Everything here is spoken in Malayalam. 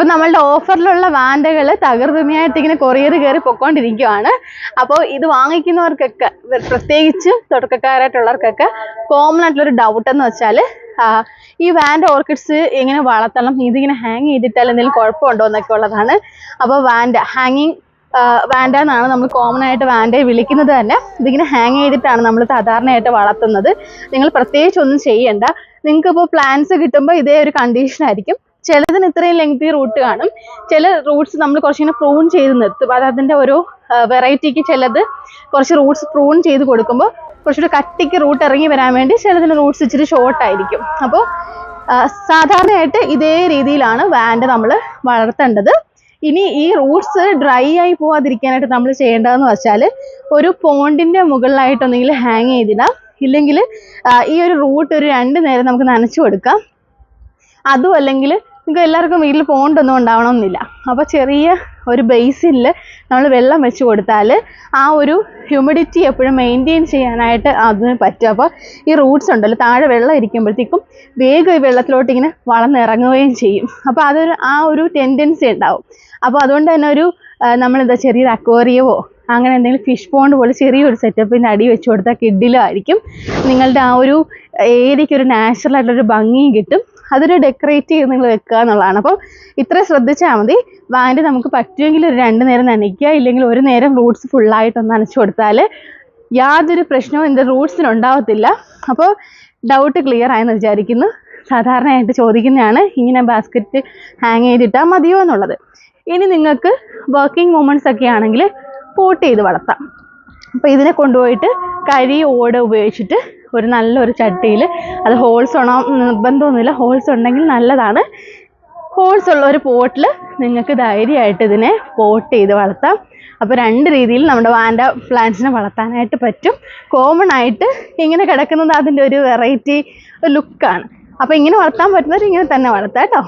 അപ്പോൾ നമ്മളുടെ ഓഫറിലുള്ള വാൻഡകൾ തകർത്തുമയായിട്ട് ഇങ്ങനെ കൊറിയർ കയറി പൊയ്ക്കൊണ്ടിരിക്കുകയാണ്. അപ്പോൾ ഇത് വാങ്ങിക്കുന്നവർക്കൊക്കെ, പ്രത്യേകിച്ച് തുടക്കക്കാരായിട്ടുള്ളവർക്കൊക്കെ കോമൺ ആയിട്ടുള്ളൊരു ഡൗട്ട് എന്ന് വെച്ചാൽ ഈ വാൻഡ ഓർക്കിഡ്സ് എങ്ങനെ വളർത്തണം, ഇതിങ്ങനെ ഹാങ് ചെയ്തിട്ടാൽ എന്തെങ്കിലും കുഴപ്പമുണ്ടോ എന്നൊക്കെ ഉള്ളതാണ്. അപ്പോൾ ഹാങ്ങിങ് വാൻഡ എന്നാണ് നമ്മൾ കോമൺ ആയിട്ട് വാൻഡയെ വിളിക്കുന്നത് തന്നെ. ഇതിങ്ങനെ ഹാങ് ചെയ്തിട്ടാണ് നമ്മൾ സാധാരണയായിട്ട് വളർത്തുന്നത്. നിങ്ങൾ പ്രത്യേകിച്ച് ഒന്നും ചെയ്യണ്ട. നിങ്ങൾക്കിപ്പോൾ പ്ലാന്റ്സ് കിട്ടുമ്പോൾ ഇതേ ഒരു കണ്ടീഷൻ ആയിരിക്കും. ചിലതിന് ഇത്രയും ലെങ്തി റൂട്ട് കാണും, ചില റൂട്ട്സ് നമ്മൾ കുറച്ചിങ്ങനെ പ്രൂൺ ചെയ്ത് നിർത്തും. അത് അതിൻ്റെ ഓരോ വെറൈറ്റിക്ക് ചിലത് കുറച്ച് റൂട്ട്സ് പ്രൂൺ ചെയ്ത് കൊടുക്കുമ്പോൾ കുറച്ചുകൂടി കട്ടിക്ക് റൂട്ട് ഇറങ്ങി വരാൻ വേണ്ടി ചിലതിന് റൂട്ട്സ് ഇച്ചിരി ഷോർട്ടായിരിക്കും. അപ്പോൾ സാധാരണയായിട്ട് ഇതേ രീതിയിലാണ് വാൻഡ നമ്മൾ വളർത്തേണ്ടത്. ഇനി ഈ റൂട്ട്സ് ഡ്രൈ ആയി പോവാതിരിക്കാനായിട്ട് നമ്മൾ ചെയ്യേണ്ടതെന്ന് വെച്ചാൽ ഒരു പോണ്ടിൻ്റെ മുകളിലായിട്ടൊന്നെങ്കിൽ ഹാങ് ചെയ്തിടാം, ഇല്ലെങ്കിൽ ഈ ഒരു റൂട്ട് ഒരു 2 നേരം നമുക്ക് നനച്ചു കൊടുക്കാം. അതും അല്ലെങ്കിൽ നിങ്ങൾക്ക് എല്ലാവർക്കും വീട്ടിൽ പോണ്ടൊന്നും ഉണ്ടാവണമെന്നില്ല. അപ്പോൾ ചെറിയ ഒരു ബേസിനിൽ നമ്മൾ വെള്ളം വെച്ച് കൊടുത്താൽ ആ ഒരു ഹ്യൂമിഡിറ്റി എപ്പോഴും മെയിൻറ്റെയിൻ ചെയ്യാനായിട്ട് അതിന് പറ്റും. അപ്പോൾ ഈ റൂട്ട്സ് ഉണ്ടല്ലോ, താഴെ വെള്ളം ഇരിക്കുമ്പോഴത്തേക്കും വേഗം ഈ വെള്ളത്തിലോട്ട് ഇങ്ങനെ വളർന്നിറങ്ങുകയും ചെയ്യും. അപ്പോൾ ആ ഒരു ടെൻഡൻസി ഉണ്ടാവും. അപ്പോൾ അതുകൊണ്ട് തന്നെ നമ്മളെന്താ ചെറിയൊരു അക്വേറിയമോ അങ്ങനെ എന്തെങ്കിലും ഫിഷ് പോണ്ട് പോലെ ചെറിയൊരു സെറ്റപ്പിൻ്റെ അടി വെച്ച് കൊടുത്താൽ കിഡിലായിരിക്കും. നിങ്ങളുടെ ആ ഒരു ഏരിയയ്ക്ക് ഒരു നാച്ചുറൽ ആയിട്ടുള്ളൊരു ഭംഗിയും കിട്ടും. അതൊരു ഡെക്കറേറ്റ് ചെയ്ത് നിങ്ങൾ വെക്കുക എന്നുള്ളതാണ്. അപ്പോൾ ഇത്ര ശ്രദ്ധിച്ചാൽ മതി. വാൻഡ നമുക്ക് പറ്റുമെങ്കിൽ ഒരു 2 നേരം നനയ്ക്കുക, ഇല്ലെങ്കിൽ ഒരു നേരം റൂട്ട്സ് ഫുള്ളായിട്ടൊന്ന് നനച്ചു കൊടുത്താൽ യാതൊരു പ്രശ്നവും എൻ്റെ റൂട്ട്സിനുണ്ടാവത്തില്ല. അപ്പോൾ ഡൗട്ട് ക്ലിയർ ആയെന്ന് വിചാരിക്കുന്നു. സാധാരണയായിട്ട് ചോദിക്കുന്നതാണ് ഇങ്ങനെ ബാസ്ക്കറ്റ് ഹാങ് ചെയ്തിട്ടാൽ മതിയോ എന്നുള്ളത്. ഇനി നിങ്ങൾക്ക് വർക്കിംഗ് വുമൺസ് ഒക്കെ ആണെങ്കിൽ പോട്ട് ചെയ്ത് വളർത്താം. അപ്പോൾ ഇതിനെ കൊണ്ടുപോയിട്ട് കരി ഓട് ഉപയോഗിച്ചിട്ട് ഒരു നല്ലൊരു ചട്ടിയിൽ, അത് ഹോൾസ് നിർബന്ധമൊന്നുമില്ല, ഹോൾസ് ഉണ്ടെങ്കിൽ നല്ലതാണ്. ഹോൾസ് ഉള്ള ഒരു പോട്ടിൽ നിങ്ങൾക്ക് ധൈര്യമായിട്ട് ഇതിനെ പോട്ട് ചെയ്ത് വളർത്താം. അപ്പോൾ 2 രീതിയിൽ നമ്മുടെ വാൻഡ പ്ലാന്റ്സിനെ വളർത്താനായിട്ട് പറ്റും. കോമൺ ആയിട്ട് ഇങ്ങനെ കിടക്കുന്നത് അതിൻ്റെ ഒരു വെറൈറ്റി ലുക്കാണ്. അപ്പോൾ ഇങ്ങനെ വളർത്താൻ പറ്റുന്നവർ ഇങ്ങനെ തന്നെ വളർത്താം കേട്ടോ.